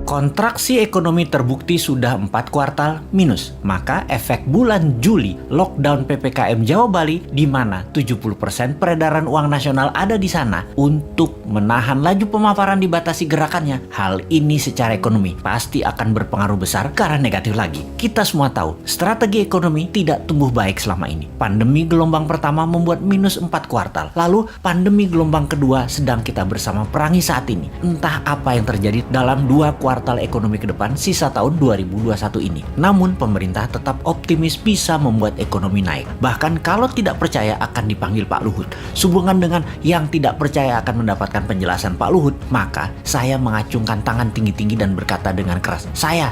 Kontraksi ekonomi terbukti sudah 4 kuartal minus. Maka efek bulan Juli lockdown PPKM Jawa Bali di mana 70% peredaran uang nasional ada di sana untuk menahan laju pemaparan dibatasi gerakannya. Hal ini secara ekonomi pasti akan berpengaruh besar ke arah negatif lagi. Kita semua tahu strategi ekonomi tidak tumbuh baik selama ini. Pandemi gelombang pertama membuat minus 4 kuartal. Lalu pandemi gelombang kedua sedang kita bersama perangi saat ini. Entah apa yang terjadi dalam 2 kuartal ekonomi ke depan sisa tahun 2021 ini. Namun pemerintah tetap optimis bisa membuat ekonomi naik. Bahkan kalau tidak percaya akan dipanggil Pak Luhut. Sehubungan dengan yang tidak percaya akan mendapatkan penjelasan Pak Luhut, maka saya mengacungkan tangan tinggi-tinggi dan berkata dengan keras, Saya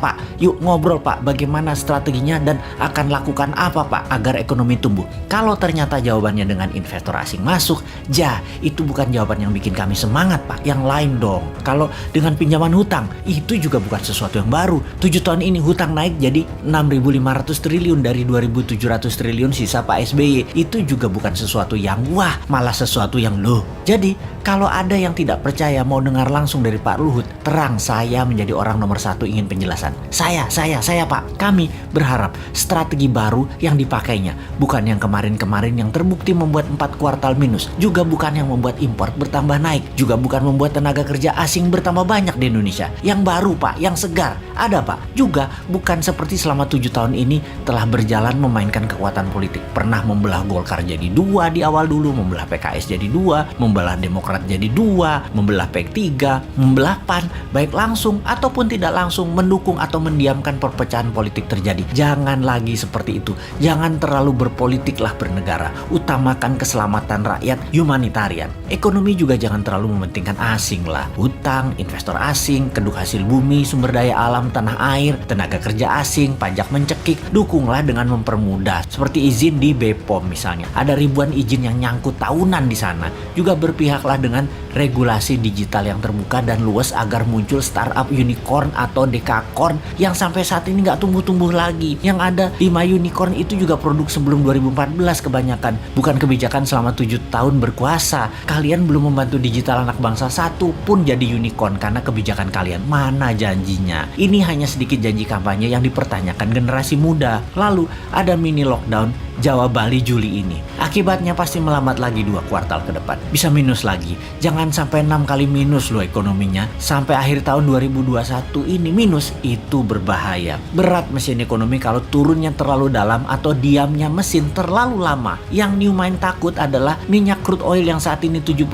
Pak, yuk ngobrol Pak, bagaimana strateginya dan akan lakukan apa Pak agar ekonomi tumbuh. Kalau ternyata jawabannya dengan investor asing masuk, itu bukan jawaban yang bikin kami semangat Pak, yang lain dong. Kalau dengan pinjaman hutang, itu juga bukan sesuatu yang baru. 7 tahun ini hutang naik jadi 6.500 triliun dari 2.700 triliun sisa Pak SBY. Itu juga bukan sesuatu yang wah, malah sesuatu yang loh. Jadi kalau ada yang tidak percaya mau dengar langsung dari Pak Luhut, terang saya menjadi orang nomor 1 ingin penjelasan. Saya Pak, kami berharap strategi baru yang dipakainya, bukan yang kemarin-kemarin yang terbukti membuat 4 kuartal minus, juga bukan yang membuat impor bertambah naik, juga bukan membuat tenaga kerja asing bertambah banyak di Indonesia. Yang baru Pak, yang segar, ada Pak. Juga bukan seperti selama 7 tahun ini telah berjalan memainkan kekuatan politik. Pernah membelah Golkar jadi 2 di awal dulu, membelah PKS jadi 2, membelah Demokrat jadi 2, membelah P3, membelah PAN, baik langsung ataupun tidak langsung, mendukung atau mendiamkan perpecahan politik terjadi. Jangan lagi seperti itu. Jangan terlalu berpolitiklah bernegara. Utamakan keselamatan rakyat, humanitarian. Ekonomi juga jangan terlalu mementingkan asing lah. Hutang, investor asing, kedua hasil bumi, sumber daya alam, tanah air, tenaga kerja asing, pajak mencekik, dukunglah dengan mempermudah. Seperti izin di BPOM misalnya. Ada ribuan izin yang nyangkut tahunan di sana. Juga berpihaklah dengan regulasi digital yang terbuka dan luas agar muncul startup unicorn atau dekakorn yang sampai saat ini nggak tumbuh-tumbuh lagi. Yang ada 5 unicorn itu juga produk sebelum 2014 kebanyakan. Bukan kebijakan selama 7 tahun berkuasa. Kalian belum membantu digital anak bangsa satu pun jadi unicorn karena kebijakan kalian. Mana janjinya? Ini hanya sedikit janji kampanye yang dipertanyakan generasi muda. Lalu ada mini lockdown Jawa Bali Juli ini. Akibatnya pasti melambat lagi 2 kuartal ke depan. Bisa minus lagi. Jangan sampai 6 kali minus loh ekonominya. Sampai akhir tahun 2021 ini minus, itu berbahaya. Berat mesin ekonomi kalau turunnya terlalu dalam atau diamnya mesin terlalu lama. Yang New Mind takut adalah minyak crude oil yang saat ini $75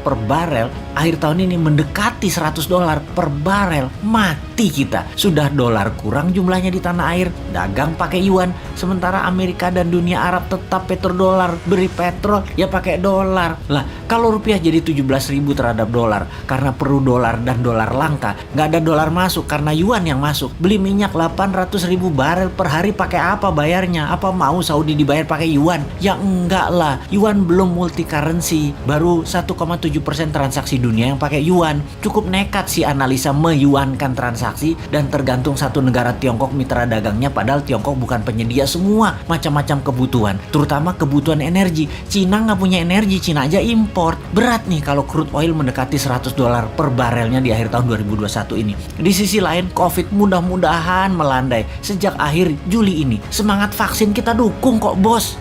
per barel, akhir tahun ini mendekati $100 per barel. Mati kita. Sudah dolar kurang jumlahnya di tanah air, dagang pakai yuan, sementara Amerika dan dunia Arab tetap petrodolar, beri petrol ya pakai dolar. Lah, kalau rupiah jadi 17.000 terhadap dolar karena perlu dolar dan dolar langka, nggak ada dolar masuk karena yuan yang masuk. Beli minyak 800.000 barel per hari pakai apa bayarnya? Apa mau Saudi dibayar pakai yuan? Ya enggak lah, yuan belum multi currency, baru 1,7% transaksi dunia yang pakai yuan. Cukup nekat sih analisa meyuankan transaksi dan tergantung satu negara Tiongkok mitra dagangnya, padahal Tiongkok bukan penyedia semua macam-macam kebutuhan, terutama kebutuhan energi. Cina nggak punya energi, Cina aja import. Berat nih kalau crude oil mendekati $100 per barelnya di akhir tahun 2021 ini. Di sisi lain, COVID mudah-mudahan melandai sejak akhir Juli ini. Semangat vaksin kita dukung kok bos.